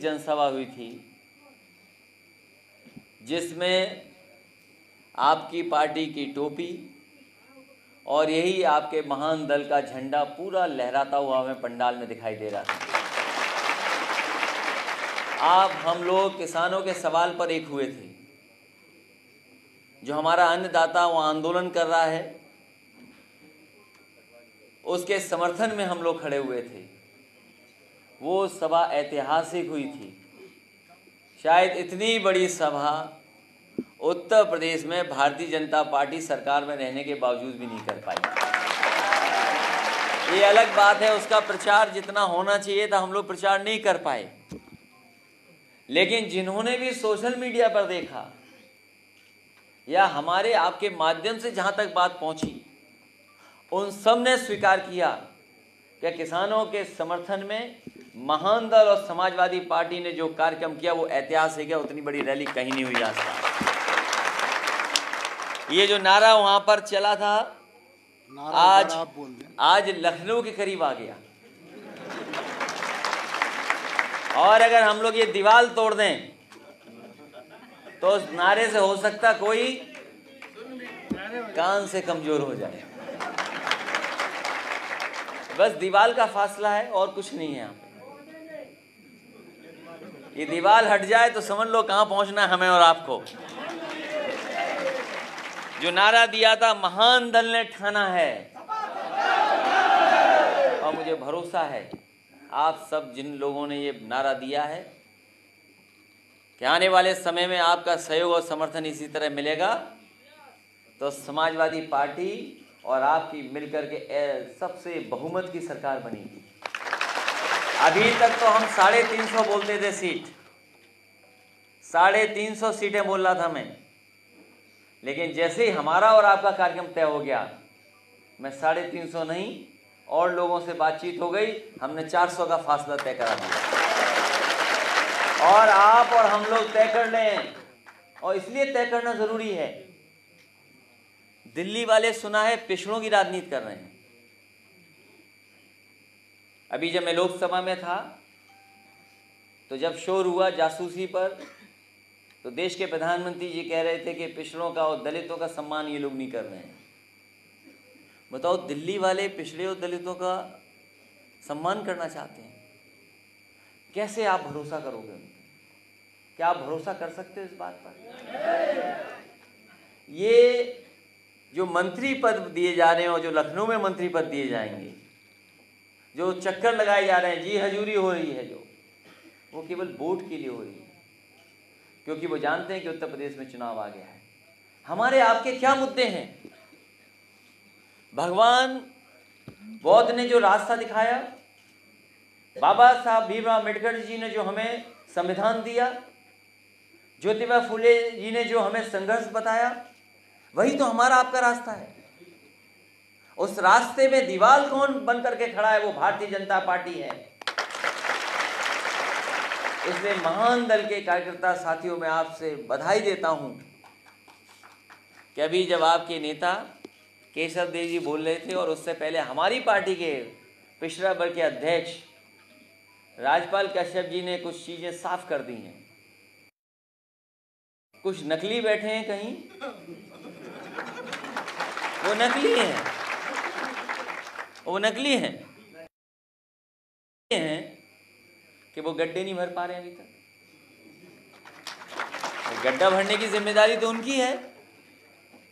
जनसभा हुई थी जिसमें आपकी पार्टी की टोपी और यही आपके महान दल का झंडा पूरा लहराता हुआ हमें पंडाल में दिखाई दे रहा था। आप हम लोग किसानों के सवाल पर एक हुए थे। जो हमारा अन्नदाता वो आंदोलन कर रहा है उसके समर्थन में हम लोग खड़े हुए थे। वो सभा ऐतिहासिक हुई थी। शायद इतनी बड़ी सभा उत्तर प्रदेश में भारतीय जनता पार्टी सरकार में रहने के बावजूद भी नहीं कर पाई। ये अलग बात है, उसका प्रचार जितना होना चाहिए था हम लोग प्रचार नहीं कर पाए। लेकिन जिन्होंने भी सोशल मीडिया पर देखा या हमारे आपके माध्यम से जहां तक बात पहुंची, उन सब ने स्वीकार किया कि किसानों के समर्थन में महान दल और समाजवादी पार्टी ने जो कार्यक्रम किया वो ऐतिहासिक है। उतनी बड़ी रैली कहीं नहीं हुई आज तक। ये जो नारा वहां पर चला था आज लखनऊ के करीब आ गया। और अगर हम लोग ये दीवार तोड़ दें तो उस नारे से हो सकता कोई कान से कमजोर हो जाए। बस दीवार का फासला है और कुछ नहीं है। यहाँ ये दीवार हट जाए तो समझ लो कहाँ पहुंचना है हमें और आपको। जो नारा दिया था महान दल ने ठाना है, और मुझे भरोसा है आप सब जिन लोगों ने ये नारा दिया है कि आने वाले समय में आपका सहयोग और समर्थन इसी तरह मिलेगा, तो समाजवादी पार्टी और आपकी मिलकर के सबसे बहुमत की सरकार बनेगी। अभी तक तो हम 350 बोलते थे सीट, 350 सीटें बोल रहा था मैं। लेकिन जैसे ही हमारा और आपका कार्यक्रम तय हो गया, मैं 350 नहीं और लोगों से बातचीत हो गई, हमने 400 का फासला तय करा दिया। और आप और हम लोग तय कर लें, और इसलिए तय करना जरूरी है। दिल्ली वाले सुना है पिछड़ों की राजनीति कर रहे हैं। अभी जब मैं लोकसभा में था तो जब शोर हुआ जासूसी पर, तो देश के प्रधानमंत्री जी कह रहे थे कि पिछड़ों का और दलितों का सम्मान ये लोग नहीं कर रहे हैं। बताओ, दिल्ली वाले पिछड़े और दलितों का सम्मान करना चाहते हैं, कैसे आप भरोसा करोगे? क्या आप भरोसा कर सकते हो इस बात पर? ये जो मंत्री पद दिए जा रहे हैं और जो लखनऊ में मंत्री पद दिए जाएंगे, जो चक्कर लगाए जा रहे हैं, जी हजूरी हो रही है, जो वो केवल वोट के लिए हो रही है, क्योंकि वो जानते हैं कि उत्तर प्रदेश में चुनाव आ गया है। हमारे आपके क्या मुद्दे हैं? भगवान बौद्ध ने जो रास्ता दिखाया, बाबा साहब भीमराव अम्बेडकर जी ने जो हमें संविधान दिया, ज्योतिबा फुले जी ने जो हमें संघर्ष बताया, वही तो हमारा आपका रास्ता है। उस रास्ते में दीवार कौन बन करके खड़ा है? वो भारतीय जनता पार्टी है। इसलिए महान दल के कार्यकर्ता साथियों, मैं आपसे बधाई देता हूं कि अभी जब आपके नेता केशव देव जी बोल रहे थे और उससे पहले हमारी पार्टी के पिछड़ा वर्ग के अध्यक्ष राजपाल कश्यप जी ने कुछ चीजें साफ कर दी हैं। कुछ नकली बैठे हैं कहीं, वो नकली हैं, वो नकली हैं कि वो गड्ढे नहीं भर पा रहे हैं अभी तक। गड्ढा भरने की जिम्मेदारी तो उनकी है।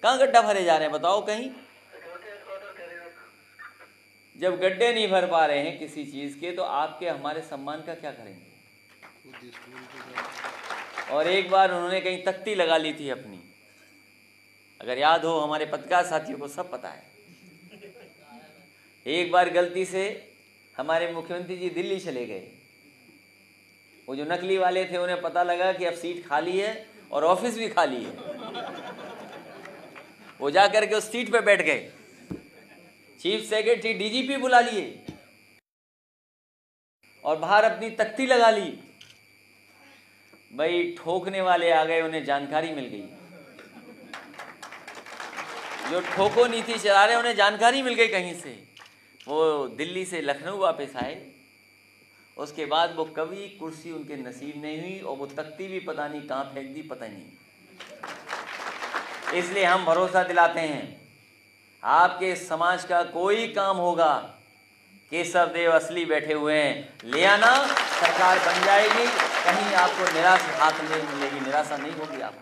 कहाँ गड्ढा भरे जा रहे हैं बताओ कहीं? जब गड्ढे नहीं भर पा रहे हैं किसी चीज के, तो आपके हमारे सम्मान का क्या करेंगे? और एक बार उन्होंने कहीं तख्ती लगा ली थी अपनी, अगर याद हो, हमारे पत्रकार साथियों को सब पता है। एक बार गलती से हमारे मुख्यमंत्री जी दिल्ली चले गए। वो जो नकली वाले थे उन्हें पता लगा कि अब सीट खाली है और ऑफिस भी खाली है। वो जाकर के उस सीट पे बैठ गए, चीफ सेक्रेटरी डीजीपी बुला लिए और बाहर अपनी तख्ती लगा ली। भाई ठोकने वाले आ गए, उन्हें जानकारी मिल गई। जो ठोको नीति चला रहे उन्हें जानकारी मिल गई कहीं से। वो दिल्ली से लखनऊ वापस आए उसके बाद वो कभी कुर्सी उनके नसीब नहीं हुई और वो तख्ती भी पता नहीं कहाँ फेंक दी, पता नहीं। इसलिए हम भरोसा दिलाते हैं, आपके समाज का कोई काम होगा, केशव देव असली बैठे हुए हैं, ले आना, सरकार बन जाएगी, कहीं आपको निराशा हाथ नहीं मिलेगी, निराशा नहीं होगी आपको।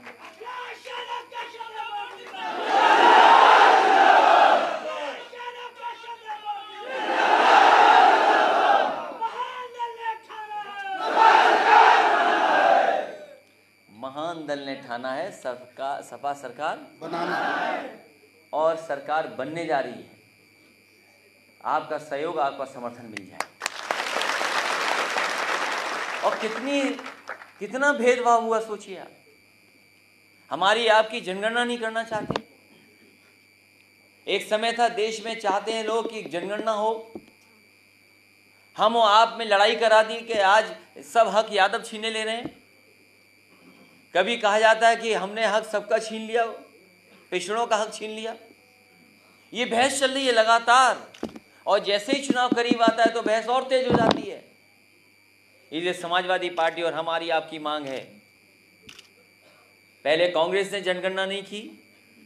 महान दल ने ठाना है सपा सरकार बनाना और सरकार बनने जा रही है। आपका सहयोग, आपका समर्थन मिल जाए। और कितना भेदभाव हुआ सोचिए आप। हमारी आपकी जनगणना नहीं करना चाहते। एक समय था देश में चाहते हैं लोग कि जनगणना हो, हम और आप में लड़ाई करा दी कि आज सब हक यादव छीने ले रहे हैं। कभी कहा जाता है कि हमने हक सबका छीन लिया, पिछड़ों का हक छीन लिया। ये बहस चल रही है लगातार, और जैसे ही चुनाव करीब आता है तो बहस और तेज हो जाती है। इसलिए समाजवादी पार्टी और हमारी आपकी मांग है, पहले कांग्रेस ने जनगणना नहीं की,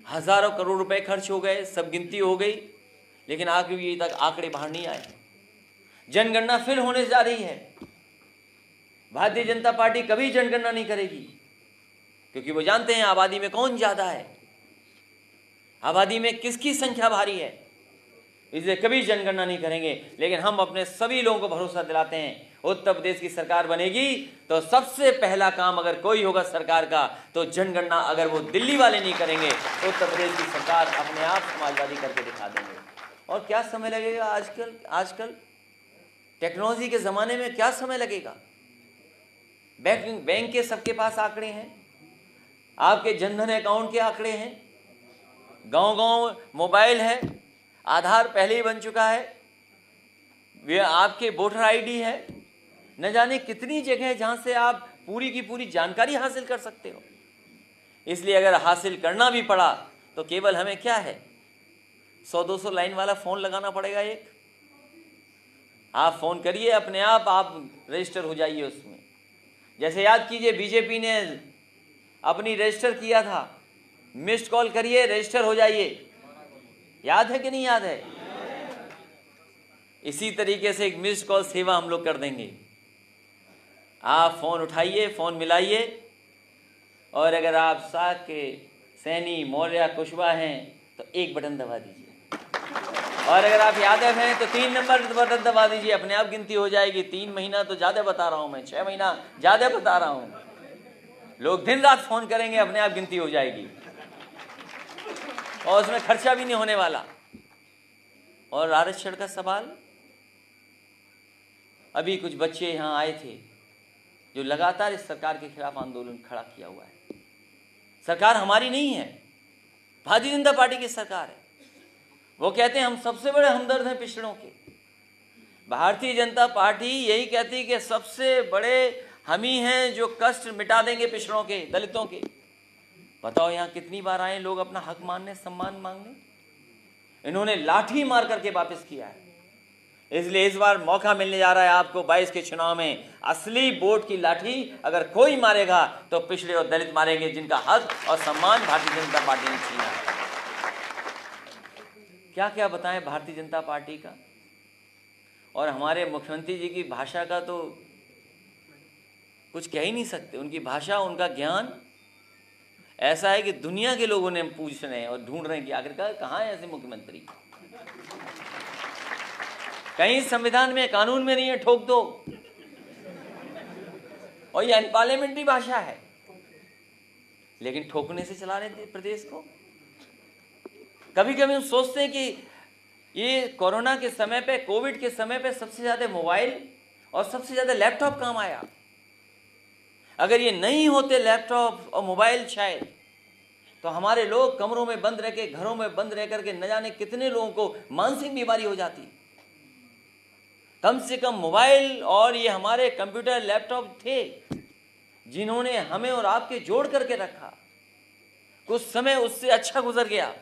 हजारों करोड़ रुपए खर्च हो गए, सब गिनती हो गई, लेकिन आगे भी तक आंकड़े बाहर नहीं आए। जनगणना फिर होने जा रही है। भारतीय जनता पार्टी कभी जनगणना नहीं करेगी, क्योंकि वो जानते हैं आबादी में कौन ज्यादा है, आबादी में किसकी संख्या भारी है, इसलिए कभी जनगणना नहीं करेंगे। लेकिन हम अपने सभी लोगों को भरोसा दिलाते हैं, उत्तर प्रदेश की सरकार बनेगी तो सबसे पहला काम अगर कोई होगा सरकार का, तो जनगणना अगर वो दिल्ली वाले नहीं करेंगे तो उत्तर प्रदेश की सरकार अपने आप समाजवादी करके दिखा देंगे। और क्या समय लगेगा? आजकल टेक्नोलॉजी के ज़माने में क्या समय लगेगा? बैंक के सबके पास आंकड़े हैं, आपके जनधन अकाउंट के आंकड़े हैं, गांव-गांव मोबाइल है, आधार पहले ही बन चुका है, वे आपके वोटर आईडी है, न जाने कितनी जगह जहां से आप पूरी की पूरी जानकारी हासिल कर सकते हो। इसलिए अगर हासिल करना भी पड़ा तो केवल हमें क्या है, 100-200 लाइन वाला फ़ोन लगाना पड़ेगा। एक आप फ़ोन करिए, अपने आप रजिस्टर हो जाइए उसमें। जैसे याद कीजिए बीजेपी ने अपनी रजिस्टर किया था, मिस्ड कॉल करिए, रजिस्टर हो जाइए। याद है कि नहीं याद है? इसी तरीके से एक मिस्ड कॉल सेवा हम लोग कर देंगे। आप फ़ोन उठाइए, फ़ोन मिलाइए, और अगर आप साग के सैनी, मौर्य, कुशवाहा हैं तो एक बटन दबा दीजिए, और अगर आप यादव हैं तो 3 नंबर बटन दबा दीजिए, अपने आप गिनती हो जाएगी। 3 महीना तो ज़्यादा बता रहा हूँ मैं, 6 महीना ज़्यादा बता रहा हूँ। लोग दिन रात फ़ोन करेंगे, अपने आप गिनती हो जाएगी, और उसमें खर्चा भी नहीं होने वाला। और आरक्षण का सवाल, अभी कुछ बच्चे यहाँ आए थे जो लगातार इस सरकार के खिलाफ आंदोलन खड़ा किया हुआ है। सरकार हमारी नहीं है, भारतीय जनता पार्टी की सरकार है। वो कहते हैं हम सबसे बड़े हमदर्द हैं पिछड़ों के। भारतीय जनता पार्टी यही कहती है कि सबसे बड़े हम ही हैं जो कष्ट मिटा देंगे पिछड़ों के, दलितों के। बताओ यहाँ कितनी बार आए लोग अपना हक मानने, सम्मान मांगने, इन्होंने लाठी मार करके वापस किया है। इसलिए इस बार मौका मिलने जा रहा है आपको 22 के चुनाव में। असली वोट की लाठी अगर कोई मारेगा तो पिछड़े और दलित मारेंगे, जिनका हक और सम्मान भारतीय जनता पार्टी ने छीना है। क्या क्या बताएं भारतीय जनता पार्टी का। और हमारे मुख्यमंत्री जी की भाषा का तो कुछ कह ही नहीं सकते। उनकी भाषा, उनका ज्ञान ऐसा है कि दुनिया के लोगों ने पूछ रहे हैं और ढूंढ रहे हैं कि आखिरकार कहाँ है ऐसे मुख्यमंत्री। कहीं संविधान में, कानून में नहीं है, ठोक दो। और ये अनपार्लियामेंट्री भाषा है, लेकिन ठोकने से चला रहे थे प्रदेश को। कभी कभी हम सोचते हैं कि ये कोरोना के समय पे, कोविड के समय पे सबसे ज्यादा मोबाइल और सबसे ज्यादा लैपटॉप काम आया। अगर ये नहीं होते लैपटॉप और मोबाइल शायद, तो हमारे लोग कमरों में बंद रह के, घरों में बंद रह करके न जाने कितने लोगों को मानसिक बीमारी हो जाती। कम से कम मोबाइल और ये हमारे कंप्यूटर, लैपटॉप थे जिन्होंने हमें और आपके जोड़ करके रखा। कुछ समय उससे अच्छा गुजर गया,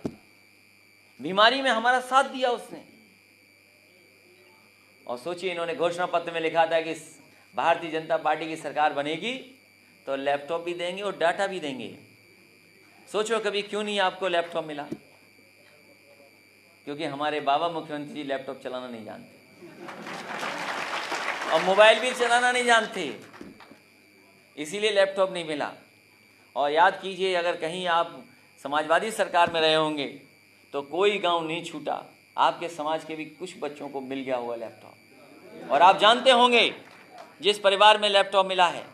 बीमारी में हमारा साथ दिया उसने। और सोचिए इन्होंने घोषणा पत्र में लिखा था कि भारतीय जनता पार्टी की सरकार बनेगी तो लैपटॉप भी देंगे और डाटा भी देंगे। सोचो कभी क्यों नहीं आपको लैपटॉप मिला? क्योंकि हमारे बाबा मुख्यमंत्री जी लैपटॉप चलाना नहीं जानते और मोबाइल भी चलाना नहीं जानते, इसीलिए लैपटॉप नहीं मिला। और याद कीजिए, अगर कहीं आप समाजवादी सरकार में रहे होंगे तो कोई गांव नहीं छूटा, आपके समाज के भी कुछ बच्चों को मिल गया हुआ लैपटॉप। और आप जानते होंगे जिस परिवार में लैपटॉप मिला है,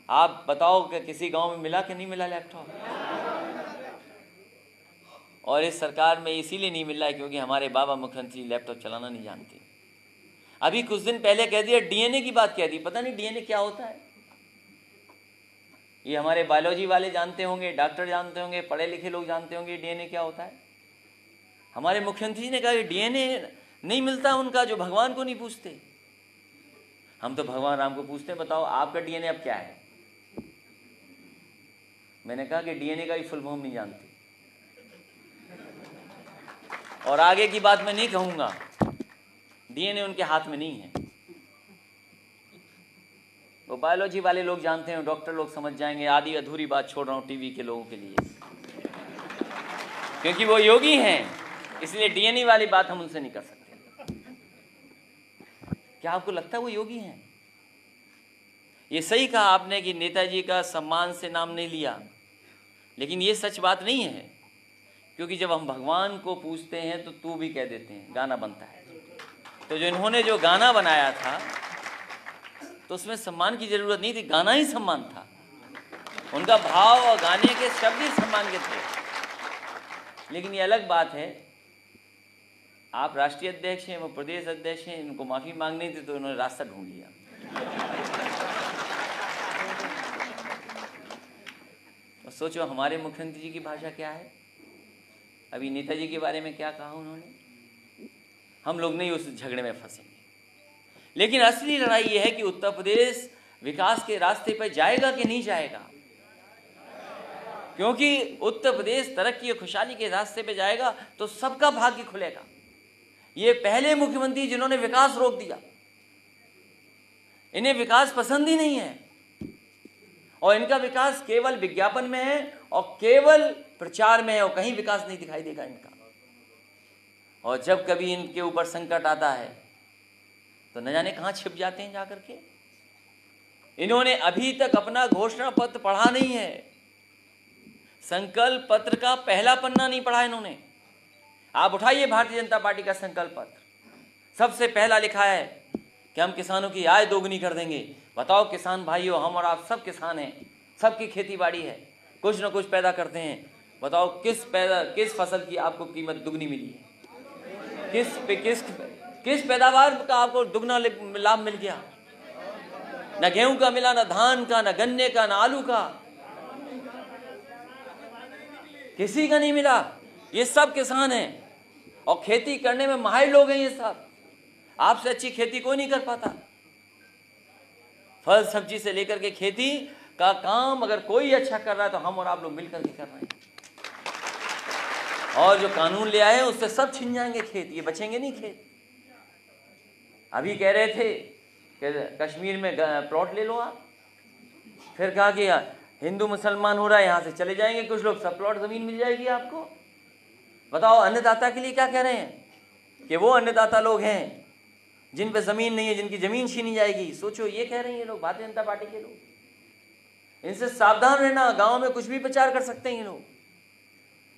आप बताओ कि किसी गांव में मिला कि नहीं मिला लैपटॉप? और इस सरकार में इसीलिए नहीं मिल रहा है क्योंकि हमारे बाबा मुख्यमंत्री लैपटॉप चलाना नहीं जानते। अभी कुछ दिन पहले कह दिया, डीएनए की बात कह दी। पता नहीं डीएनए क्या होता है। ये हमारे बायोलॉजी वाले जानते होंगे, डॉक्टर जानते होंगे, पढ़े लिखे लोग जानते होंगे डीएनए क्या होता है। हमारे मुख्यमंत्री जी ने कहा कि डीएनए नहीं मिलता उनका, जो भगवान को नहीं पूछते। हम तो भगवान राम को पूछते हैं, बताओ आपका डीएनए अब क्या है? मैंने कहा कि डीएनए का ही फुल फॉर्म नहीं जानते। और आगे की बात मैं नहीं कहूंगा, डीएनए उनके हाथ में नहीं है। वो बायोलॉजी वाले लोग जानते हैं, डॉक्टर लोग समझ जाएंगे। आधी अधूरी बात छोड़ रहा हूं टीवी के लोगों के लिए, क्योंकि वो योगी हैं, इसलिए डीएनए वाली बात हम उनसे नहीं कर सकते। क्या आपको लगता है वो योगी हैं? ये सही कहा आपने कि नेताजी का सम्मान से नाम नहीं लिया, लेकिन ये सच बात नहीं है। क्योंकि जब हम भगवान को पूछते हैं तो तू भी कह देते हैं, गाना बनता है। तो जो इन्होंने जो गाना बनाया था तो उसमें सम्मान की जरूरत नहीं थी, गाना ही सम्मान था। उनका भाव और गाने के शब्द ही सम्मान के थे। लेकिन ये अलग बात है, आप राष्ट्रीय अध्यक्ष हैं, वो प्रदेश अध्यक्ष हैं, इनको माफी मांगनी थी तो उन्होंने रास्ता ढूंढ लिया। तो सोचो हमारे मुख्यमंत्री जी की भाषा क्या है। अभी नेताजी के बारे में क्या कहा उन्होंने। हम लोग नहीं उस झगड़े में फंसेंगे, लेकिन असली लड़ाई यह है कि उत्तर प्रदेश विकास के रास्ते पर जाएगा कि नहीं जाएगा। क्योंकि उत्तर प्रदेश तरक्की और खुशहाली के रास्ते पे जाएगा तो सबका भाग्य खुलेगा। ये पहले मुख्यमंत्री जिन्होंने विकास रोक दिया, इन्हें विकास पसंद ही नहीं है और इनका विकास केवल विज्ञापन में है और केवल प्रचार में है और कहीं विकास नहीं दिखाई देगा इनका। और जब कभी इनके ऊपर संकट आता है तो न जाने कहां छिप जाते हैं जाकर के। इन्होंने अभी तक अपना घोषणा पत्र पढ़ा नहीं है, संकल्प पत्र का पहला पन्ना नहीं पढ़ा इन्होंने। आप उठाइए भारतीय जनता पार्टी का संकल्प पत्र, सबसे पहला लिखा है कि हम किसानों की आय दोगुनी कर देंगे। बताओ किसान भाइयों, हम और आप सब किसान हैं, सबकी खेती बाड़ी है, कुछ न कुछ पैदा करते हैं। बताओ किस फसल की आपको कीमत दुगनी मिली है? किस पैदावार का आपको दुगना लाभ मिल गया? न गेहूं का मिला, न धान का, न गन्ने का, न आलू का, किसी का नहीं मिला। ये सब किसान हैं और खेती करने में माहिर लोग हैं। ये सब आपसे अच्छी खेती कोई नहीं कर पाता। फल सब्जी से लेकर के खेती का काम अगर कोई अच्छा कर रहा है तो हम और आप लोग मिलकर के कर रहे हैं। और जो कानून ले आए उससे सब छिन जाएंगे खेत, ये बचेंगे नहीं खेत। अभी कह रहे थे कि कश्मीर में प्लॉट ले लो आप, फिर कहा कि हिंदू मुसलमान हो रहा है, यहाँ से चले जाएंगे कुछ लोग, सब प्लॉट जमीन मिल जाएगी आपको। बताओ अन्नदाता के लिए क्या कह रहे हैं कि वो अन्नदाता लोग हैं जिन पे जमीन नहीं है, जिनकी जमीन छीनी जाएगी। सोचो ये कह रहे हैं ये लोग, भारतीय जनता पार्टी के लोग। इनसे सावधान रहना, गांव में कुछ भी प्रचार कर सकते हैं ये लोग।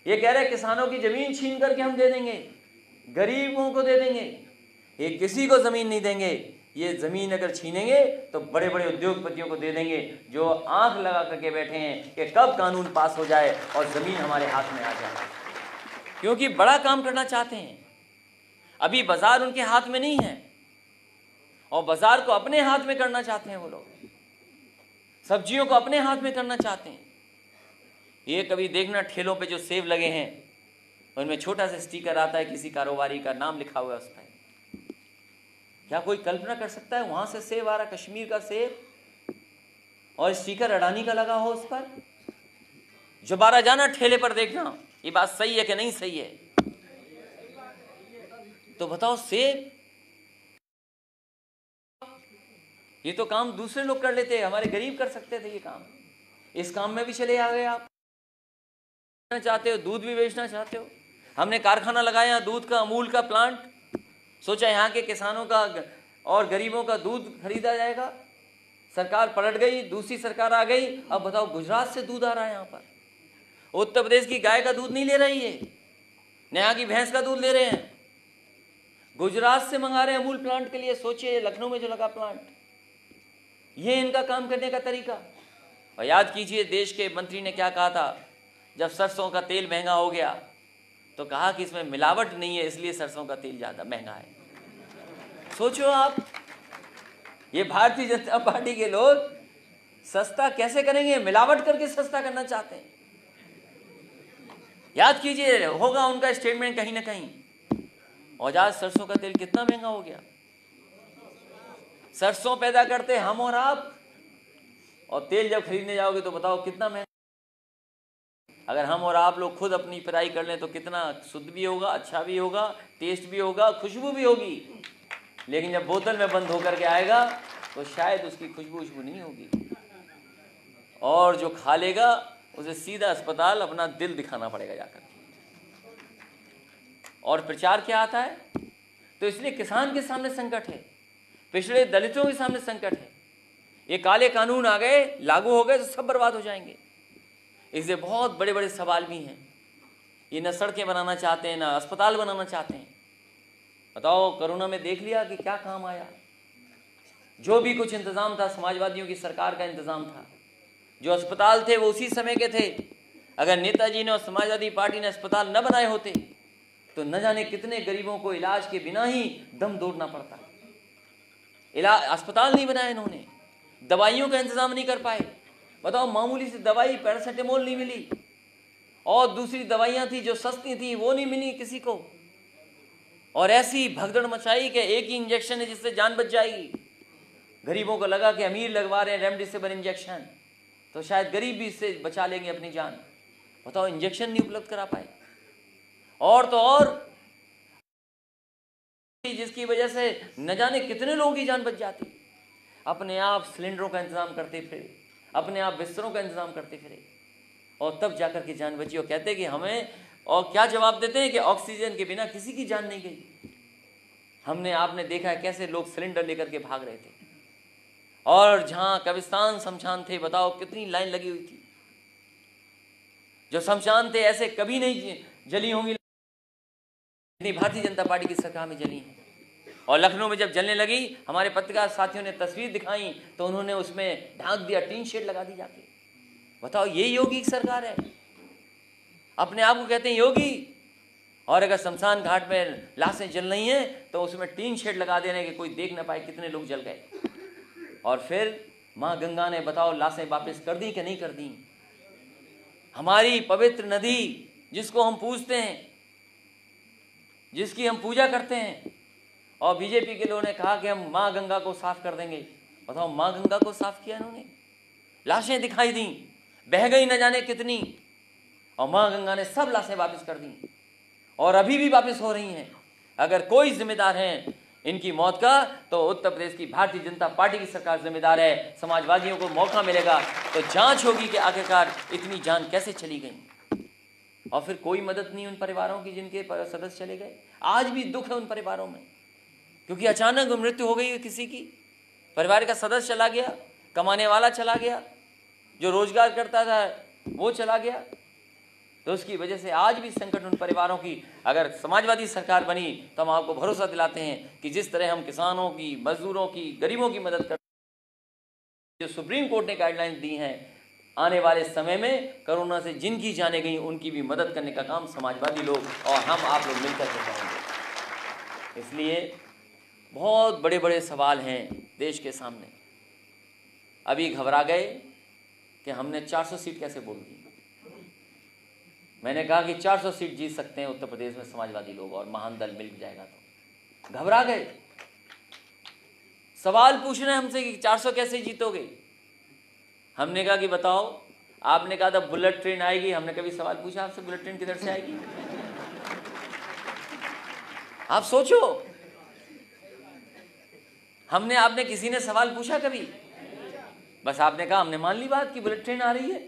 ये कह रहे हैं किसानों की जमीन छीन करके हम दे देंगे, गरीबों को दे देंगे, ये किसी को जमीन नहीं देंगे। ये जमीन अगर छीनेंगे तो बड़े बड़े उद्योगपतियों को दे देंगे जो आंख लगा करके बैठे हैं कि कब कानून पास हो जाए और जमीन हमारे हाथ में आ जाए, क्योंकि बड़ा काम करना चाहते हैं। अभी बाजार उनके हाथ में नहीं है और बाजार को अपने हाथ में करना चाहते हैं वो लोग, सब्जियों को अपने हाथ में करना चाहते हैं। ये कभी देखना ठेलों पे जो सेब लगे हैं उनमें छोटा सा स्टिकर आता है, किसी कारोबारी का नाम लिखा हुआ है उस पर। क्या कोई कल्पना कर सकता है वहां से सेब आ रहा, कश्मीर का सेब, और स्टिकर अडानी का लगा हो उस पर? दोबारा जाना ठेले पर देखना ये बात सही है कि नहीं सही है। तो बताओ सेब ये तो काम दूसरे लोग कर लेते, हमारे गरीब कर सकते थे ये काम। इस काम में भी चले आ गए आप। चाहते हो दूध भी बेचना चाहते हो। हमने कारखाना लगाया दूध का, अमूल का प्लांट, सोचा यहाँ के किसानों का और गरीबों का दूध खरीदा जाएगा। सरकार पलट गई, दूसरी सरकार आ गई। अब बताओ, गुजरात से दूध आ रहा है यहाँ पर। उत्तर प्रदेश की गाय का दूध नहीं ले रही है, यहाँ की भैंस का दूध ले रहे हैं, गुजरात से मंगा रहे हैं अमूल प्लांट के लिए। सोचिए, लखनऊ में जो लगा प्लांट, ये इनका काम करने का तरीका। और याद कीजिए, देश के मंत्री ने क्या कहा था जब सरसों का तेल महंगा हो गया, तो कहा कि इसमें मिलावट नहीं है, इसलिए सरसों का तेल ज़्यादा महंगा है। सोचो आप, ये भारतीय जनता पार्टी के लोग सस्ता कैसे करेंगे? मिलावट करके सस्ता करना चाहते हैं। याद कीजिए, होगा उनका स्टेटमेंट कहीं ना कहीं। और आज सरसों का तेल कितना महंगा हो गया। सरसों पैदा करते हम और आप, और तेल जब खरीदने जाओगे तो बताओ कितना महंगा। अगर हम और आप लोग खुद अपनी पिराई कर लें तो कितना शुद्ध भी होगा, अच्छा भी होगा, टेस्ट भी होगा, खुशबू भी होगी। लेकिन जब बोतल में बंद होकर के आएगा तो शायद उसकी खुशबू नहीं होगी, और जो खा लेगा उसे सीधा अस्पताल अपना दिल दिखाना पड़ेगा जाकर। और प्रचार क्या आता है? तो इसलिए किसान के सामने संकट है, पिछड़े दलितों के सामने संकट है। ये काले कानून आ गए, लागू हो गए तो सब बर्बाद हो जाएंगे। इससे बहुत बड़े बड़े सवाल भी हैं। ये न सड़कें बनाना चाहते हैं, न अस्पताल बनाना चाहते हैं। बताओ, कोरोना में देख लिया कि क्या काम आया। जो भी कुछ इंतज़ाम था समाजवादियों की सरकार का इंतज़ाम था। जो अस्पताल थे वो उसी समय के थे। अगर नेताजी ने और समाजवादी पार्टी ने अस्पताल न बनाए होते तो न जाने कितने गरीबों को इलाज के बिना ही दम तोड़ना पड़ता। अस्पताल नहीं बनाए इन्होंने, दवाइयों का इंतजाम नहीं कर पाए। बताओ, मामूली सी दवाई पैरासिटामोल नहीं मिली, और दूसरी दवाइयाँ थी जो सस्ती थी वो नहीं मिली किसी को। और ऐसी भगदड़ मचाई कि एक ही इंजेक्शन है जिससे जान बच जाएगी। गरीबों को लगा कि अमीर लगवा रहे हैं रेमडेसिविर इंजेक्शन, तो शायद गरीब भी इससे बचा लेंगे अपनी जान। बताओ, इंजेक्शन नहीं उपलब्ध करा पाए। और तो और जिसकी वजह से न जाने कितने लोगों की जान बच जाती। अपने आप सिलेंडरों का इंतजाम करते फिरे, अपने आप बिस्तरों का इंतजाम करते फिरे, और तब जाकर के जान बची। और कहते कि हमें, और क्या जवाब देते हैं कि ऑक्सीजन के बिना किसी की जान नहीं गई। आपने देखा है कैसे लोग सिलेंडर लेकर के भाग रहे थे, और जहां कब्रिस्तान शमशान थे, बताओ कितनी लाइन लगी हुई थी। जो शमशान थे ऐसे कभी नहीं जली होंगी जितनी भारतीय जनता पार्टी की सरकार में जली है। और लखनऊ में जब जलने लगी, हमारे पत्रकार साथियों ने तस्वीर दिखाई तो उन्होंने उसमें ढांक दिया, टीन शेड लगा दी जाके। बताओ, ये योगी की सरकार है? अपने आप को कहते हैं योगी, और अगर शमशान घाट में लाशें जल रही हैं तो उसमें टीन शेड लगा दे रहे हैं कि कोई देख ना पाए कितने लोग जल गए। और फिर माँ गंगा ने, बताओ, लाशें वापस कर दी कि नहीं कर दी? हमारी पवित्र नदी जिसको हम पूजते हैं, जिसकी हम पूजा करते हैं, और बीजेपी के लोगों ने कहा कि हम माँ गंगा को साफ कर देंगे। बताओ, माँ गंगा को साफ किया इन्होंने? लाशें दिखाई दी, बह गई न जाने कितनी, और माँ गंगा ने सब लाशें वापस कर दी, और अभी भी वापस हो रही हैं। अगर कोई जिम्मेदार है इनकी मौत का, तो उत्तर प्रदेश की भारतीय जनता पार्टी की सरकार जिम्मेदार है। समाजवादियों को मौका मिलेगा तो जांच होगी कि आखिरकार इतनी जान कैसे चली गई। और फिर कोई मदद नहीं उन परिवारों की जिनके सदस्य चले गए। आज भी दुख है उन परिवारों में, क्योंकि अचानक मृत्यु हो गई किसी की, परिवार का सदस्य चला गया, कमाने वाला चला गया, जो रोजगार करता था वो चला गया। तो उसकी वजह से आज भी संकट उन परिवारों की। अगर समाजवादी सरकार बनी तो हम आपको भरोसा दिलाते हैं कि जिस तरह हम किसानों की, मजदूरों की, गरीबों की मदद करते हैं, जो सुप्रीम कोर्ट ने गाइडलाइंस दी हैं, आने वाले समय में कोरोना से जिनकी जाने गई उनकी भी मदद करने का काम समाजवादी लोग और हम आप लोग मिलकर के करेंगे। इसलिए बहुत बड़े बड़े सवाल हैं देश के सामने। अभी घबरा गए कि हमने 400 सीट कैसे बोल दी। मैंने कहा कि 400 सीट जीत सकते हैं उत्तर प्रदेश में समाजवादी लोग, और महान दल मिल जाएगा। तो घबरा गए, सवाल पूछ रहे हैं हमसे कि 400 कैसे जीतोगे। हमने कहा कि बताओ, आपने कहा था बुलेट ट्रेन आएगी, हमने कभी सवाल पूछा आपसे बुलेट ट्रेन किधर से आएगी? आप सोचो, हमने आपने किसी ने सवाल पूछा कभी? बस आपने कहा, हमने मान ली बात कि बुलेट ट्रेन आ रही है।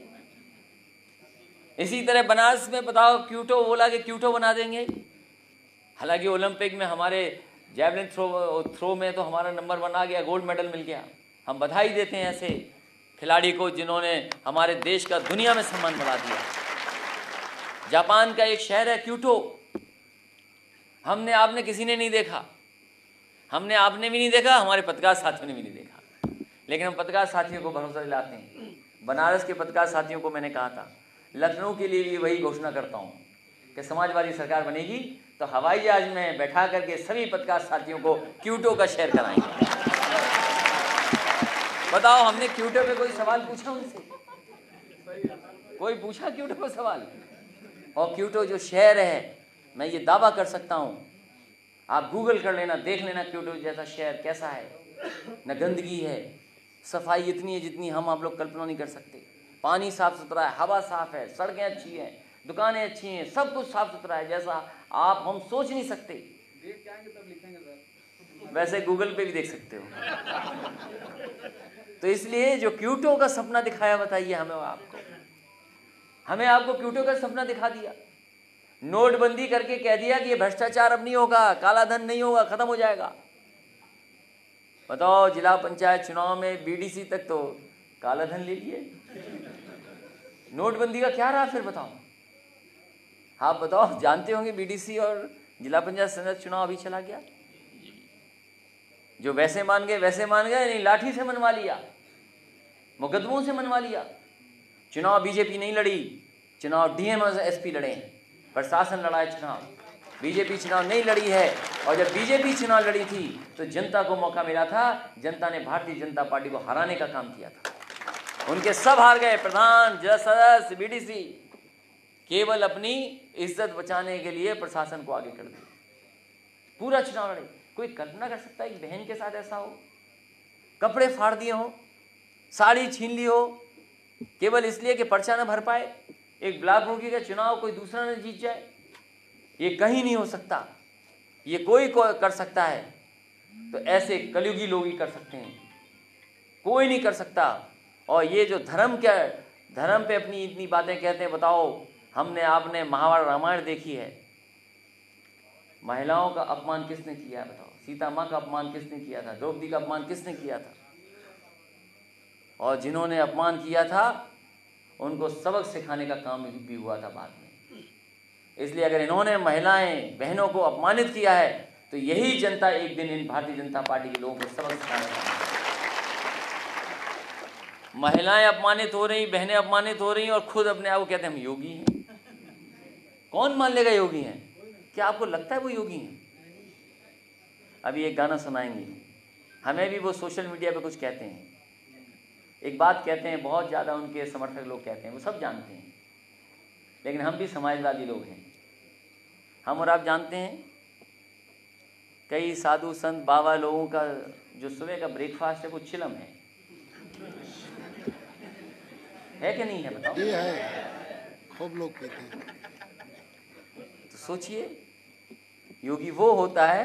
इसी तरह बनारस में बताओ, क्यूटो बोला कि क्यूटो बना देंगे। हालांकि ओलंपिक में हमारे जैवलिन थ्रो में तो हमारा नंबर 1 आ गया, गोल्ड मेडल मिल गया। हम बधाई देते हैं ऐसे खिलाड़ी को जिन्होंने हमारे देश का दुनिया में सम्मान बढ़ा दिया। जापान का एक शहर है क्यूटो, हमने आपने किसी ने नहीं देखा, हमने आपने भी नहीं देखा, हमारे पत्रकार साथियों ने भी नहीं देखा, लेकिन हम पत्रकार साथियों को भरोसा दिलाते हैं। बनारस के पत्रकार साथियों को मैंने कहा था, लखनऊ के लिए भी वही घोषणा करता हूँ कि समाजवादी सरकार बनेगी तो हवाई जहाज में बैठा करके सभी पत्रकार साथियों को क्यूटो का शहर कराएंगे। बताओ, हमने क्यूटो पे कोई सवाल पूछा उनसे? कोई पूछा क्यूटो पे सवाल? और क्यूटो जो शहर है, मैं ये दावा कर सकता हूँ, आप गूगल कर लेना, देख लेना क्यूटो जैसा शहर कैसा है। न गंदगी है, सफाई इतनी है जितनी हम आप लोग कल्पना नहीं कर सकते। पानी साफ सुथरा है, हवा साफ है, सड़कें अच्छी हैं, दुकानें अच्छी हैं, सब कुछ साफ सुथरा है जैसा आप हम सोच नहीं सकते। देख के आएंगे तब लिखेंगे सर। वैसे गूगल पे भी देख सकते हो। तो इसलिए जो क्यूटो का सपना दिखाया, बताइए हमें आपको क्यूटो का सपना दिखा दिया। नोटबंदी करके कह दिया कि ये भ्रष्टाचार अब नहीं होगा, काला धन नहीं होगा, खत्म हो जाएगा। बताओ, जिला पंचायत चुनाव में बीडीसी तक तो काला धन ले लिए। नोटबंदी का क्या रहा फिर बताओ? आप बताओ, जानते होंगे बीडीसी और जिला पंचायत सदस्य चुनाव अभी चला गया। जो वैसे मान गए नहीं, लाठी से मनवा लिया, मुकदमों से मनवा लिया। चुनाव बीजेपी नहीं लड़ी, चुनाव डीएम और एसपी लड़े, प्रशासन लड़ा है चुनाव, बीजेपी चुनाव नहीं लड़ी है। और जब बीजेपी चुनाव लड़ी थी तो जनता को मौका मिला था, जनता ने भारतीय जनता पार्टी को हराने का काम किया था। उनके सब हार गए, प्रधान, सदस्य, बीडीसी, केवल अपनी इज्जत बचाने के लिए प्रशासन को आगे कर दिया, पूरा चुनाव लड़े। कोई कल्पना कर सकता है कि बहन के साथ ऐसा हो? कपड़े फाड़ दिए हो, साड़ी छीन ली हो, केवल इसलिए कि पर्चा न भर पाए। एक ब्लॉक मुखी का चुनाव कोई दूसरा न जीत जाए, ये कहीं नहीं हो सकता। ये कोई कर सकता है तो ऐसे कलयुगी लोग ही कर सकते हैं, कोई नहीं कर सकता। और ये जो धर्म पे अपनी इतनी बातें कहते हैं, बताओ, हमने आपने महाभारत रामायण देखी है, महिलाओं का अपमान किसने किया है? बताओ, सीता माँ का अपमान किसने किया था? द्रौपदी का अपमान किसने किया था? और जिन्होंने अपमान किया था उनको सबक सिखाने का काम भी हुआ था बाद में। इसलिए अगर इन्होंने महिलाएं बहनों को अपमानित किया है तो यही जनता एक दिन इन भारतीय जनता पार्टी के लोगों को सबक सिखाएगा। महिलाएं अपमानित हो रही, बहनें अपमानित हो रही और खुद अपने आप को कहते हैं हम योगी हैं। कौन मान लेगा योगी हैं? क्या आपको लगता है वो योगी हैं? अभी एक गाना सुनाएंगे, हमें भी वो सोशल मीडिया पे कुछ कहते हैं, एक बात कहते हैं, बहुत ज़्यादा उनके समर्थक लोग कहते हैं, वो सब जानते हैं, लेकिन हम भी समाजवादी लोग हैं। हम और आप जानते हैं, कई साधु संत बाबा लोगों का जो सुबह का ब्रेकफास्ट है वो चिलम है कि नहीं है? बताओ। ये है, खूब लोग कहते हैं। तो सोचिए, योगी वो होता है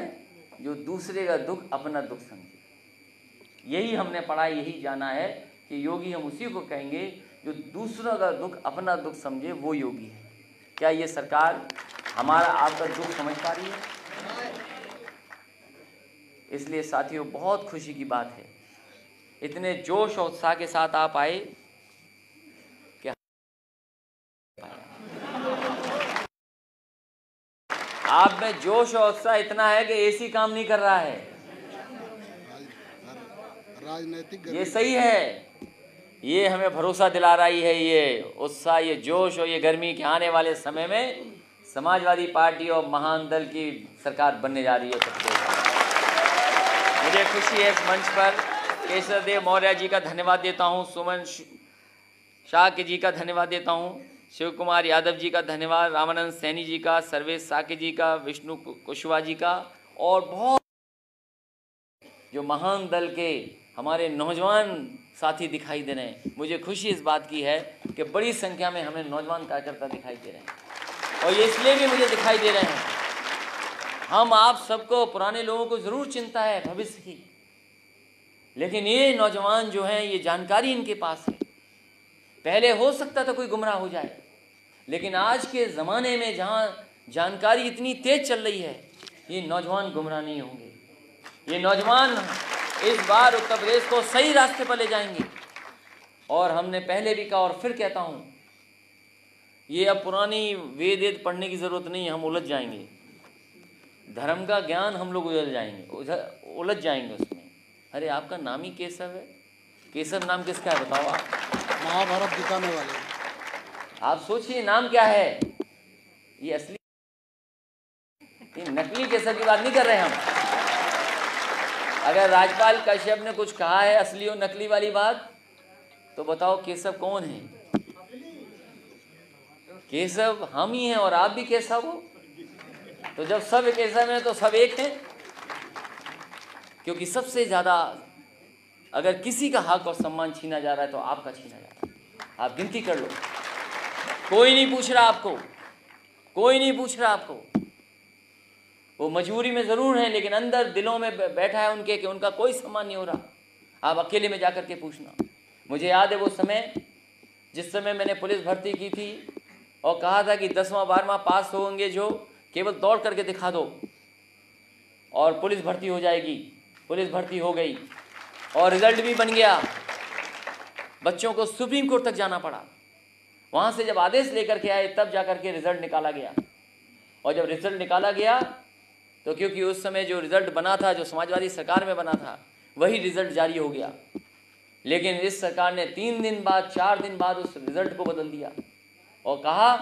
जो दूसरे का दुख अपना दुख समझे। यही हमने पढ़ा, यही जाना है कि योगी हम उसी को कहेंगे जो दूसरों का दुख अपना दुख समझे, वो योगी है। क्या ये सरकार हमारा आपका दुख समझ पा रही है? इसलिए साथियों, बहुत खुशी की बात है, इतने जोश और उत्साह के साथ आप आए कि आप में जोश और उत्साह इतना है कि एसी काम नहीं कर रहा है। राजनीतिक ये सही है, ये हमें भरोसा दिला रही है, ये उत्साह, ये जोश और ये गर्मी के आने वाले समय में समाजवादी पार्टी और महान दल की सरकार बनने जा रही है। मुझे खुशी है इस मंच पर केशव देव मौर्य जी का धन्यवाद देता हूँ, सुमन शाक्य जी का धन्यवाद देता हूँ, शिव कुमार यादव जी का धन्यवाद, रामानंद सैनी जी का, सर्वेश साके जी का, विष्णु कुशवाहा जी का, और बहुत जो महान दल के हमारे नौजवान साथी दिखाई दे रहे हैं। मुझे खुशी इस बात की है कि बड़ी संख्या में हमें नौजवान कार्यकर्ता दिखाई दे रहे हैं, और ये इसलिए भी मुझे दिखाई दे रहे हैं, हम आप सबको, पुराने लोगों को ज़रूर चिंता है भविष्य की, लेकिन ये नौजवान जो हैं, ये जानकारी इनके पास है। पहले हो सकता था कोई गुमराह हो जाए, लेकिन आज के ज़माने में जहाँ जानकारी इतनी तेज चल रही है, ये नौजवान गुमराह नहीं होंगे। ये नौजवान इस बार उत्तर प्रदेश को सही रास्ते पर ले जाएंगे। और हमने पहले भी कहा और फिर कहता हूँ, ये अब पुरानी वेद पढ़ने की ज़रूरत नहीं है, हम उलझ जाएंगे। धर्म का ज्ञान हम लोग उलझ जाएंगे उसमें। अरे आपका नाम ही केशव है, केशव नाम किसका है बताओ आप? महाभारत दिखाने वाले। आप सोचिए नाम क्या है। ये असली, ये नकली केशव की बात नहीं कर रहे हम। अगर राजपाल कश्यप ने कुछ कहा है असली और नकली वाली बात, तो बताओ केशव कौन है? केशव हम ही हैं और आप भी केशव हो। तो जब सब केशव हैं तो सब एक हैं। क्योंकि सबसे ज़्यादा अगर किसी का हक और सम्मान छीना जा रहा है तो आपका छीना जा रहा है। आप गिनती कर लो, कोई नहीं पूछ रहा आपको, कोई नहीं पूछ रहा आपको। वो मजबूरी में ज़रूर हैं, लेकिन अंदर दिलों में बैठा है उनके कि उनका कोई सम्मान नहीं हो रहा। आप अकेले में जाकर के पूछना। मुझे याद है वो समय, जिस समय मैंने पुलिस भर्ती की थी और कहा था कि 10वां 12वां पास होंगे जो, केवल दौड़ करके दिखा दो और पुलिस भर्ती हो जाएगी। पुलिस भर्ती हो गई और रिजल्ट भी बन गया। बच्चों को सुप्रीम कोर्ट तक जाना पड़ा। वहाँ से जब आदेश लेकर के आए तब जाकर के रिजल्ट निकाला गया। और जब रिजल्ट निकाला गया तो क्योंकि उस समय जो रिजल्ट बना था, जो समाजवादी सरकार में बना था, वही रिजल्ट जारी हो गया। लेकिन इस सरकार ने 3 दिन बाद 4 दिन बाद उस रिजल्ट को बदल दिया और कहा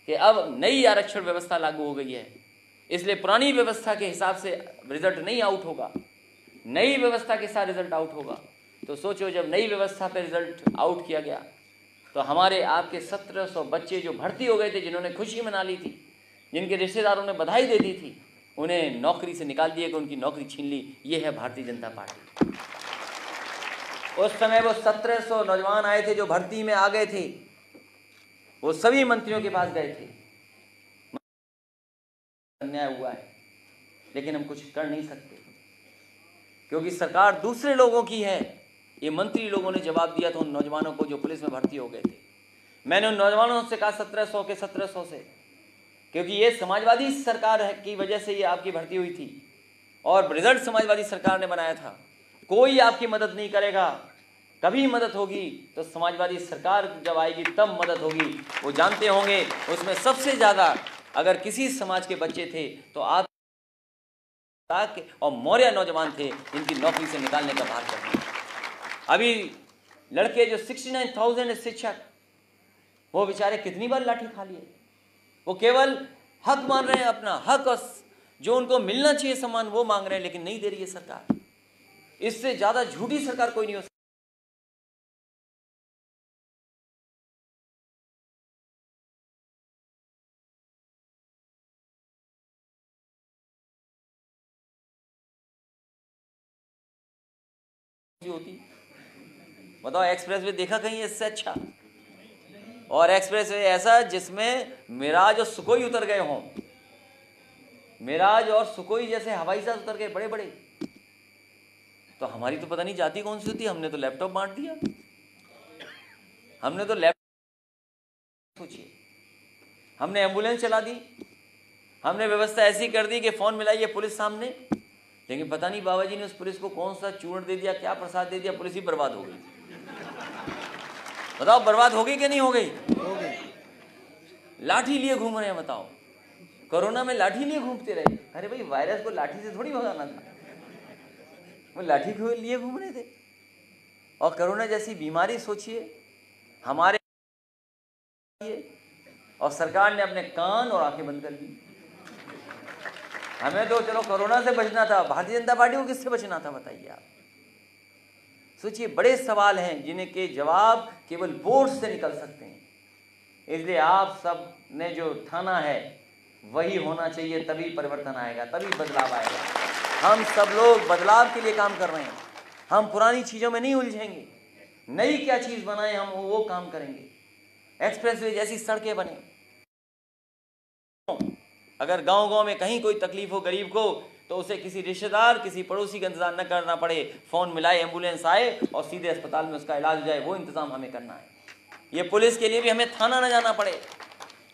कि अब नई आरक्षण व्यवस्था लागू हो गई है, इसलिए पुरानी व्यवस्था के हिसाब से रिजल्ट नहीं आउट होगा, नई व्यवस्था के साथ रिजल्ट आउट होगा। तो सोचो, जब नई व्यवस्था पे रिजल्ट आउट किया गया तो हमारे आपके 1700 बच्चे जो भर्ती हो गए थे, जिन्होंने खुशी मना ली थी, जिनके रिश्तेदारों ने बधाई दे दी थी, उन्हें नौकरी से निकाल दिया कि उनकी नौकरी छीन ली। ये है भारतीय जनता पार्टी। उस समय वो 1700 नौजवान आए थे जो भर्ती में आ गए थे, वो सभी मंत्रियों के पास गए थे। अन्याय हुआ है, लेकिन हम कुछ कर नहीं सकते क्योंकि सरकार दूसरे लोगों की है। ये मंत्री लोगों ने जवाब दिया था उन नौजवानों को जो पुलिस में भर्ती हो गए थे। मैंने उन नौजवानों से कहा 1700 के 1700 से, क्योंकि ये समाजवादी सरकार की वजह से ये आपकी भर्ती हुई थी और रिजल्ट समाजवादी सरकार ने बनाया था। कोई आपकी मदद नहीं करेगा। कभी मदद होगी तो समाजवादी सरकार जब आएगी तब मदद होगी। वो जानते होंगे उसमें सबसे ज़्यादा अगर किसी समाज के बच्चे थे तो आप और मौर्य नौजवान थे, इनकी नौकरी से निकालने का भार करना। अभी लड़के जो 69,000 शिक्षक, वो बेचारे कितनी बार लाठी खा लिए। वो केवल हक मान रहे हैं, अपना हक और जो उनको मिलना चाहिए सम्मान वो मांग रहे हैं, लेकिन नहीं दे रही है सरकार। इससे ज्यादा झूठी सरकार कोई नहीं हो सकती। होती बताओ, एक्सप्रेस वे देखा कहीं इससे अच्छा? और एक्सप्रेस वे ऐसा जिसमें मिराज और सुकोई उतर गए हों, मिराज और सुकोई जैसे हवाई जहाज उतर गए बड़े बड़े। तो हमारी तो पता नहीं जाति कौन सी होती है। हमने तो लैपटॉप बांट दिया, हमने तो लैपटॉप, सोचिए, हमने एम्बुलेंस चला दी, हमने व्यवस्था ऐसी कर दी कि फोन मिलाइए पुलिस सामने। लेकिन पता नहीं बाबा जी ने उस पुलिस को कौन सा चूर्ण दे दिया, क्या प्रसाद दे दिया, पुलिस ही बर्बाद हो गई। बताओ बर्बाद हो गई कि नहीं हो गई? हो गई। लाठी लिए घूम रहे हैं। बताओ, कोरोना में लाठी लिए घूमते रहे। अरे भाई, वायरस को लाठी से थोड़ी भगाना था, वो लाठी को लिए घूम रहे थे। और कोरोना जैसी बीमारी सोचिए हमारे, और सरकार ने अपने कान और आंखें बंद कर दी। हमें तो चलो कोरोना से बचना था, भारतीय जनता पार्टी को किससे बचना था बताइए आप? सोचिए, बड़े सवाल हैं जिन्हें के जवाब केवल वोट से निकल सकते हैं। इसलिए आप सब ने जो ठाना है वही होना चाहिए, तभी परिवर्तन आएगा, तभी बदलाव आएगा। हम सब लोग बदलाव के लिए काम कर रहे हैं। हम पुरानी चीज़ों में नहीं उलझेंगे, नई क्या चीज़ बनाएं हम वो काम करेंगे। एक्सप्रेसवे जैसी सड़कें बने। अगर गांव-गांव में कहीं कोई तकलीफ हो गरीब को, तो उसे किसी रिश्तेदार, किसी पड़ोसी का इंतजार न करना पड़े, फ़ोन मिलाए, एम्बुलेंस आए और सीधे अस्पताल में उसका इलाज हो जाए, वो इंतज़ाम हमें करना है। ये पुलिस के लिए भी हमें थाना न जाना पड़े,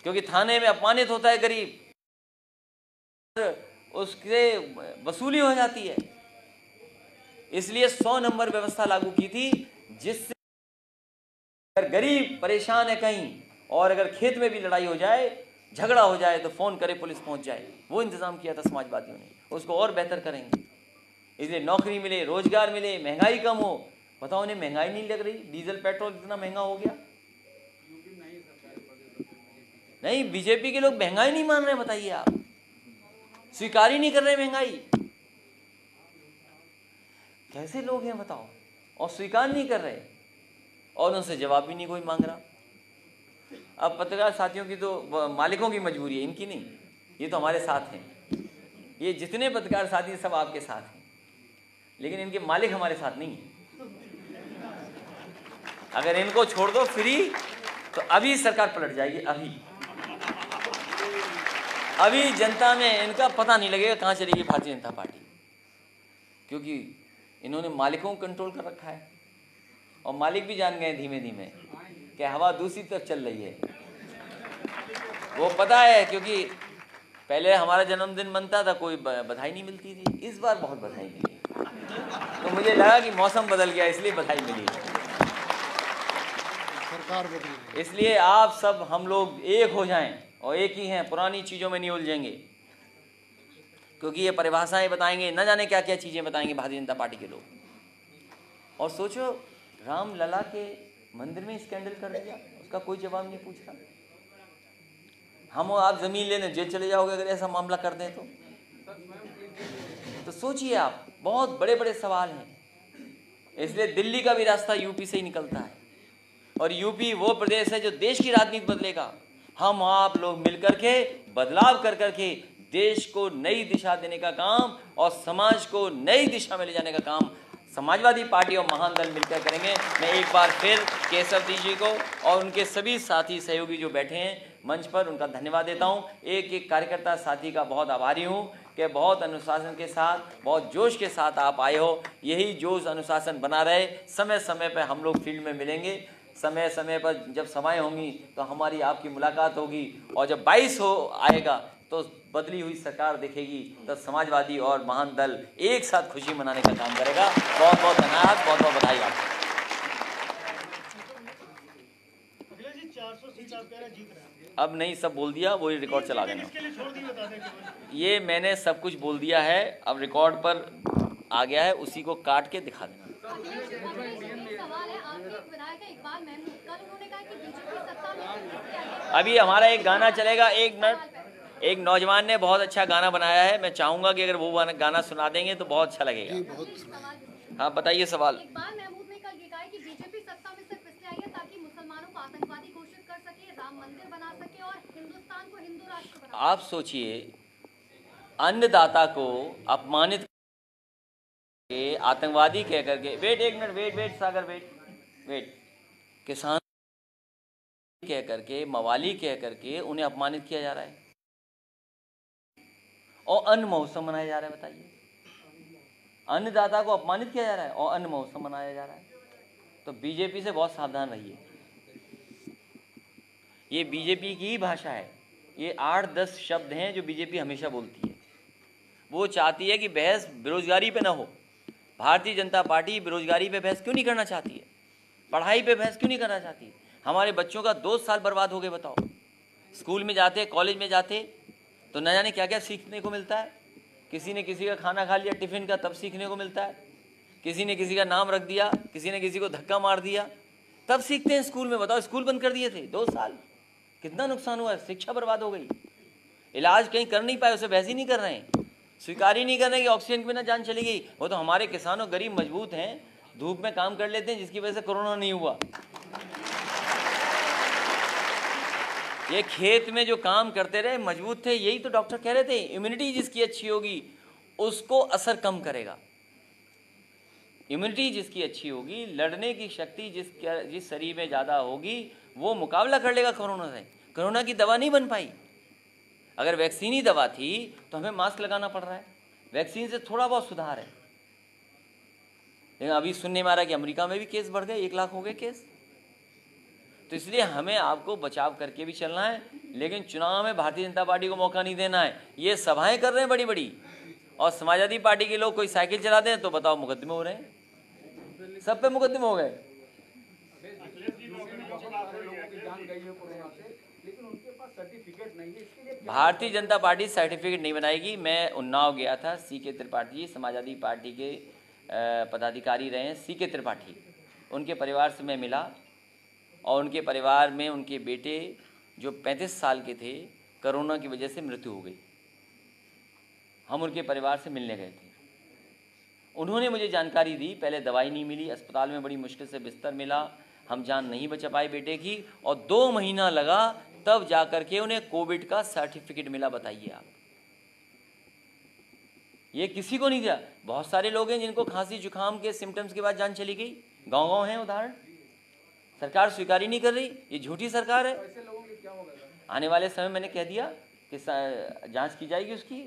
क्योंकि थाने में अपमानित होता है गरीब, उससे वसूली हो जाती है। इसलिए 100 नंबर व्यवस्था लागू की थी, जिससे अगर गरीब परेशान है कहीं और अगर खेत में भी लड़ाई हो जाए, झगड़ा हो जाए, तो फ़ोन करे, पुलिस पहुंच जाए। वो इंतज़ाम किया था समाजवादियों ने, उसको और बेहतर करेंगे। इसलिए नौकरी मिले, रोजगार मिले, महंगाई कम हो। बताओ, उन्हें महंगाई नहीं लग रही? डीजल पेट्रोल इतना महंगा हो गया। नहीं, बीजेपी के लोग महंगाई नहीं मान रहे, बताइए आप, स्वीकार ही नहीं कर रहे महंगाई। कैसे लोग हैं बताओ, और स्वीकार नहीं कर रहे, और उनसे जवाब भी नहीं कोई मांग रहा। अब पत्रकार साथियों की तो मालिकों की मजबूरी है, इनकी नहीं। ये तो हमारे साथ हैं, ये जितने पत्रकार साथी सब आपके साथ हैं, लेकिन इनके मालिक हमारे साथ नहीं है। अगर इनको छोड़ दो फ्री, तो अभी सरकार पलट जाएगी। अभी जनता में इनका पता नहीं लगेगा कहाँ चलेगी भारतीय जनता पार्टी, क्योंकि इन्होंने मालिकों को कंट्रोल कर रखा है, और मालिक भी जान गए धीमे धीमे कि हवा दूसरी तरफ चल रही है। वो पता है, क्योंकि पहले हमारा जन्मदिन मनता था, कोई बधाई नहीं मिलती थी। इस बार बहुत बधाई मिली, तो मुझे लगा कि मौसम बदल गया, इसलिए बधाई मिली, सरकार बदली। इसलिए आप सब हम लोग एक हो जाएं और एक ही हैं, पुरानी चीज़ों में नहीं उलझेंगे, क्योंकि ये परिभाषाएं बताएंगे, न जाने क्या क्या चीज़ें बताएंगे भारतीय जनता पार्टी के लोग। और सोचो, राम लला के मंदिर में स्कैंडल कर दिया, उसका कोई जवाब नहीं पूछ रहा। हम और आप ज़मीन लेने जेल चले जाओगे अगर ऐसा मामला कर दें तो सोचिए आप, बहुत बड़े बड़े सवाल हैं। इसलिए दिल्ली का भी रास्ता यूपी से ही निकलता है, और यूपी वो प्रदेश है जो देश की राजनीति बदलेगा। हम आप लोग मिलकर के बदलाव कर करके देश को नई दिशा देने का काम और समाज को नई दिशा में ले जाने का काम समाजवादी पार्टी और महान दल मिलकर करेंगे। मैं एक बार फिर केशव जी को और उनके सभी साथी सहयोगी जो बैठे हैं मंच पर, उनका धन्यवाद देता हूं। एक एक कार्यकर्ता साथी का बहुत आभारी हूं कि बहुत अनुशासन के साथ, बहुत जोश के साथ आप आए हो। यही जोश अनुशासन बना रहे। समय समय पर हम लोग फील्ड में मिलेंगे, समय समय पर जब सभाएं होंगी तो हमारी आपकी मुलाकात होगी, और जब 22 हो आएगा तो बदली हुई सरकार दिखेगी, तो समाजवादी और महान दल एक साथ खुशी मनाने का काम करेगा। बहुत बहुत धन्यवाद, बहुत बहुत बधाई आपको। अब नहीं, सब बोल दिया, वही रिकॉर्ड चला देना। ये मैंने सब कुछ बोल दिया है, अब रिकॉर्ड पर आ गया है, उसी को काट के दिखा देना। अभी हमारा एक गाना चलेगा, 1 मिनट। एक नौजवान ने बहुत अच्छा गाना बनाया है, मैं चाहूंगा कि अगर वो गाना सुना देंगे तो बहुत अच्छा लगेगा। हाँ, बताइए सवाल। महमूद ने कल ये कहा कि बीजेपी सत्ता में सिर्फ इसलिए आई है ताकि मुसलमानों को आतंकवादी घोषित कर सके, राम मंदिर बना सके और हिंदुस्तान को हिंदू राष्ट्र बना सके। आप सोचिए, अन्नदाता को अपमानित करके, आतंकवादी कह करके, वेट 1 मिनट, वेट सागर, वेट, किसान कह करके, मवाली कह करके उन्हें अपमानित किया जा रहा है, और अन्न महोत्सव मनाया जा रहा है। बताइए, अन्नदाता को अपमानित किया जा रहा है और अन्न महोत्सव मनाया जा रहा है। तो बीजेपी से बहुत सावधान रहिए। ये बीजेपी की ही भाषा है। ये 8-10 शब्द हैं जो बीजेपी हमेशा बोलती है। वो चाहती है कि बहस बेरोजगारी पे ना हो। भारतीय जनता पार्टी बेरोजगारी पे बहस क्यों नहीं करना चाहती है? पढ़ाई पे बहस क्यों नहीं करना चाहती? हमारे बच्चों का 2 साल बर्बाद हो गए। बताओ, स्कूल में जाते, कॉलेज में जाते तो न जाने क्या क्या सीखने को मिलता है। किसी ने किसी का खाना खा लिया टिफ़िन का, तब सीखने को मिलता है। किसी ने किसी का नाम रख दिया, किसी ने किसी को धक्का मार दिया, तब सीखते हैं स्कूल में। बताओ, स्कूल बंद कर दिए थे 2 साल, कितना नुकसान हुआ, शिक्षा बर्बाद हो गई। इलाज कहीं कर नहीं पाए, उसे बहस ही नहीं कर रहे हैं, स्वीकार ही नहीं कर रहे कि ऑक्सीजन के बिना जान चली गई। वो तो हमारे किसानों गरीब मजबूत हैं, धूप में काम कर लेते हैं, जिसकी वजह से कोरोना नहीं हुआ। ये खेत में जो काम करते रहे, मजबूत थे, यही तो डॉक्टर कह रहे थे। इम्यूनिटी जिसकी अच्छी होगी उसको असर कम करेगा। इम्यूनिटी जिसकी अच्छी होगी, लड़ने की शक्ति जिस शरीर में ज़्यादा होगी, वो मुकाबला कर लेगा कोरोना से। कोरोना की दवा नहीं बन पाई। अगर वैक्सीन ही दवा थी तो हमें मास्क लगाना पड़ रहा है, वैक्सीन से थोड़ा बहुत सुधार है, लेकिन अभी सुनने में आ रहा है कि अमेरिका में भी केस बढ़ गए, 1 लाख हो गए केस। तो इसलिए हमें आपको बचाव करके भी चलना है, लेकिन चुनाव में भारतीय जनता पार्टी को मौका नहीं देना है। ये सभाएं कर रहे हैं बड़ी बड़ी, और समाजवादी पार्टी के लोग कोई साइकिल चलाते हैं तो बताओ मुकदमे हो रहे हैं, सब पे मुकदमे हो गए। भारतीय जनता पार्टी सर्टिफिकेट नहीं बनाएगी। मैं उन्नाव गया था, CK त्रिपाठी समाजवादी पार्टी के पदाधिकारी रहे हैं, CK त्रिपाठी, उनके परिवार से मैं मिला, और उनके परिवार में उनके बेटे जो 35 साल के थे, कोरोना की वजह से मृत्यु हो गई। हम उनके परिवार से मिलने गए थे, उन्होंने मुझे जानकारी दी। पहले दवाई नहीं मिली, अस्पताल में बड़ी मुश्किल से बिस्तर मिला, हम जान नहीं बचा पाए बेटे की, और 2 महीना लगा तब जाकर के उन्हें कोविड का सर्टिफिकेट मिला। बताइए आप, ये किसी को नहीं दिया। बहुत सारे लोग हैं जिनको खांसी जुकाम के सिम्टम्स के बाद जान चली गई, गांव-गांव हैं उदाहरण। सरकार स्वीकार ही नहीं कर रही, ये झूठी सरकार है। आने वाले समय मैंने कह दिया कि जांच की जाएगी उसकी।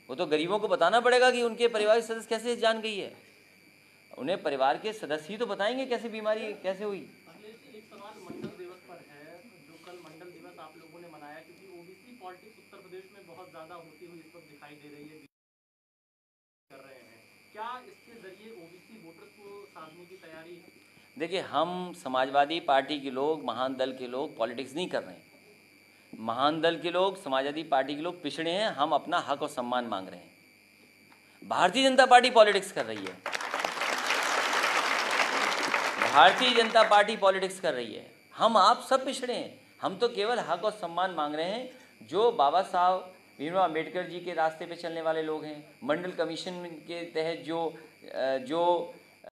वो तो गरीबों को बताना पड़ेगा कि उनके परिवार के सदस्य कैसे जान गई है, उन्हें परिवार के सदस्य ही तो बताएंगे कैसे बीमारी कैसे हुई। एक सवाल मंडल दिवस पर है, जो कल मंडल दिवस आप लोगों ने मनाया, क्योंकि ओबीसी पॉलिटिक्स उत्तर प्रदेश में बहुत ज्यादा होती हुई इस वक्त दिखाई दे रही है, कर रहे हैं, क्या इसके जरिए ओबीसी वोटर्स को साधने की तैयारी है? देखिए, हम समाजवादी पार्टी के लोग, महान दल के लोग पॉलिटिक्स नहीं कर रहे हैं। महान दल के लोग, समाजवादी पार्टी के लोग पिछड़े हैं, हम अपना हक और सम्मान मांग रहे हैं। भारतीय जनता पार्टी पॉलिटिक्स कर रही है, भारतीय जनता पार्टी पॉलिटिक्स कर रही है। हम आप सब पिछड़े हैं, हम तो केवल हक और सम्मान मांग रहे हैं। जो बाबा साहब भीमराव अम्बेडकर जी के रास्ते पे चलने वाले लोग हैं, मंडल कमीशन के तहत जो